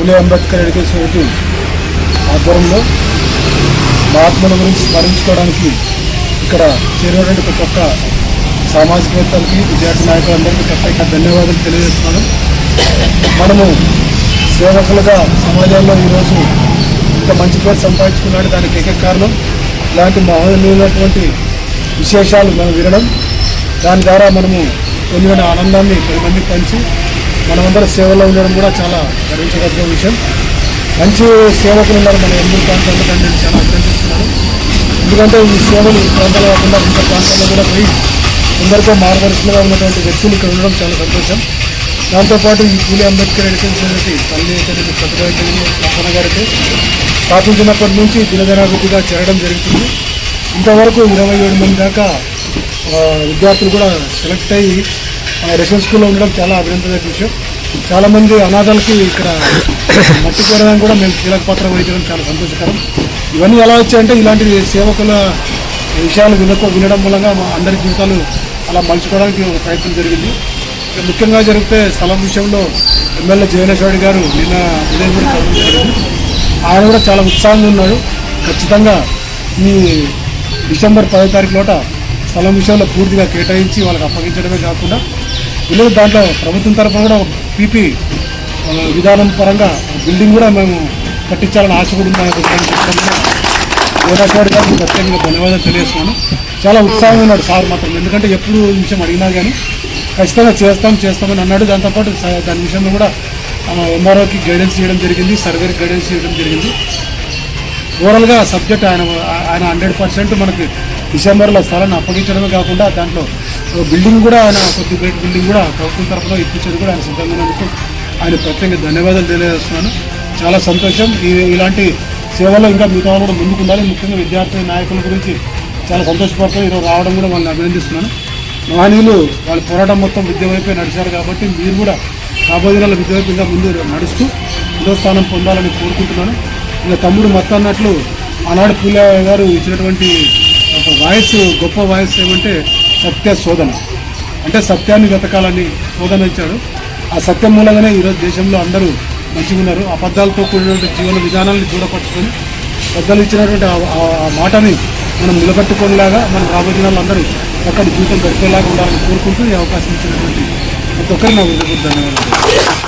పూలే Ambedkar education society ఆధ్వర్యంలో మహాత్ముల గురించి స్మరించుకోవడానికి ఇక్కడ చేరినటువంటి ప్రతి ఒక్క సామాజికవేత్తలకి విద్యార్థి నాయకులందరికీ ప్రత్యేక ధన్యవాదాలు తెలియజేస్తున్నాను. మనము సేవకులుగా సమాజంలో ఈరోజు ఇంత మంచి పేరు సంపాదించుకున్నాడు. దానికి ఏకైక కారణం ఇలాంటి మహోన్నతమైనటువంటి విశేషాలు మనం వినడం, దాని ద్వారా మనము పొందిన ఆనందాన్ని 10 మందికి పంచి మనమందరం సేవలో ఉండడం కూడా చాలా గర్వించదగ్గ విషయం. మంచి సేవకులు ఉన్నారు మన ఎన్నో ప్రాంతాల్లో, దాన్ని నేను చాలా అభినందిస్తున్నాను. ఎందుకంటే ఈ సేవలు ఈ ప్రాంతాల్లో కాకుండా ఇంత ప్రాంతాల్లో కూడా పోయి అందరితో మార్గదర్శకులుగా ఉన్నటువంటి వ్యక్తులు ఇక్కడ ఉండడం చాలా సంతోషం. దాంతోపాటు ఈ పూలే అంబేద్కర్ ఎడ్యుకేషన్ సొసైటీ తల్లి అయితే ప్రతిభ గారికి స్థాపించినప్పటి నుంచి దినదినాభివృద్ధిగా చేరడం జరుగుతుంది. ఇంతవరకు 27 మంది దాకా విద్యార్థులు కూడా సెలెక్ట్ అయ్యి రెసిడెన్స్ స్కూల్లో ఉండడం చాలా అభినందనీయ విషయం. చాలామంది అనాథాలకి ఇక్కడ మట్టి చేరడానికి కూడా మేము కీలక పాత్ర వహించడం చాలా సంతోషకరం. ఇవన్నీ ఎలా వచ్చాయంటే ఇలాంటి సేవకుల విషయాలు వినడం మూలంగా అందరి జీవితాలు అలా మలుచుకోవడానికి ఒక ప్రయత్నం జరిగింది. ముఖ్యంగా జరిగితే స్థలం విషయంలో ఎమ్మెల్యే జయనేశ్వరి గారు నిన్న ఉదయం కూడా చదవడం జరిగింది. ఆయన కూడా చాలా ఉత్సాహంగా ఉన్నాడు. ఖచ్చితంగా ఈ డిసెంబర్ 10వ తారీఖు లోట స్థలం విషయంలో పూర్తిగా కేటాయించి వాళ్ళకి అప్పగించడమే కాకుండా వీళ్ళు దాంట్లో ప్రభుత్వం తరఫున కూడా పీపీ విధానం పరంగా బిల్డింగ్ కూడా మేము కట్టించాలని ఆశ కూడా జయనేశ్వరి గారికి ప్రత్యేకంగా ధన్యవాదాలు తెలియజేస్తున్నాను. చాలా ఉత్సాహంగా ఉన్నాడు సార్ మాత్రం. ఎందుకంటే ఎప్పుడు ఈ విషయం అడిగినా కానీ ఖచ్చితంగా చేస్తామని అన్నాడు. దాంతోపాటు దాని విషయంలో కూడా ఎంఆర్ఓకి గైడెన్స్ చేయడం జరిగింది, సర్వేకి గైడెన్స్ చేయడం జరిగింది. ఓవరాల్గా సబ్జెక్ట్ ఆయన 100% మనకి డిసెంబర్లో స్థలాన్ని అప్పగించడమే కాకుండా దాంట్లో బిల్డింగ్ కూడా ఆయన కొద్ది బయట బిల్డింగ్ కూడా ప్రభుత్వం తరఫున ఇప్పించేది కూడా ఆయన సిద్ధమైనందుకు ఆయన ప్రత్యేకంగా ధన్యవాదాలు తెలియజేస్తున్నాను. చాలా సంతోషం. ఇలాంటి సేవలో ఇంకా మిగతా కూడా ముందుకు ఉండాలి. ముఖ్యంగా విద్యార్థి నాయకుల గురించి చాలా సంతోషపడుతూ ఈరోజు రావడం కూడా వాళ్ళని అభినందిస్తున్నాను. మహనీయులు వాళ్ళ పోరాటం మొత్తం విద్య వైపే నడిచారు కాబట్టి మీరు కూడా రాబోయే దినాల విద్య వైపు ఇంకా ముందు నడుస్తూ 2వ స్థానం పొందాలని కోరుకుంటున్నాను. ఇంకా తమ్ముడు మొత్తం అన్నట్లు ఆనాడు పూలే గారు ఇచ్చినటువంటి ఒక వాయిస్, గొప్ప వాయిస్ ఏమంటే సత్య శోధన, అంటే సత్యాన్ని వెతకాలని శోధన ఇచ్చాడు. ఆ సత్యం మూలంగానే ఈరోజు దేశంలో అందరూ మంచిగా ఉన్నారు. అబద్ధాలతో కూడినటువంటి జీవన విధానాన్ని చూడపట్టుకొని పెద్దలు ఇచ్చినటువంటి ఆ మాటని మనం నిలబెట్టుకునేలాగా మనం రాబోయే దినాలు అందరూ ఒక్కడి జీవితం గడిపేలాగా ఉండాలని కోరుకుంటూ ఈ అవకాశం ఇచ్చినటువంటి ప్రతి ఒక్కరు నా ధన్యవాదాలు.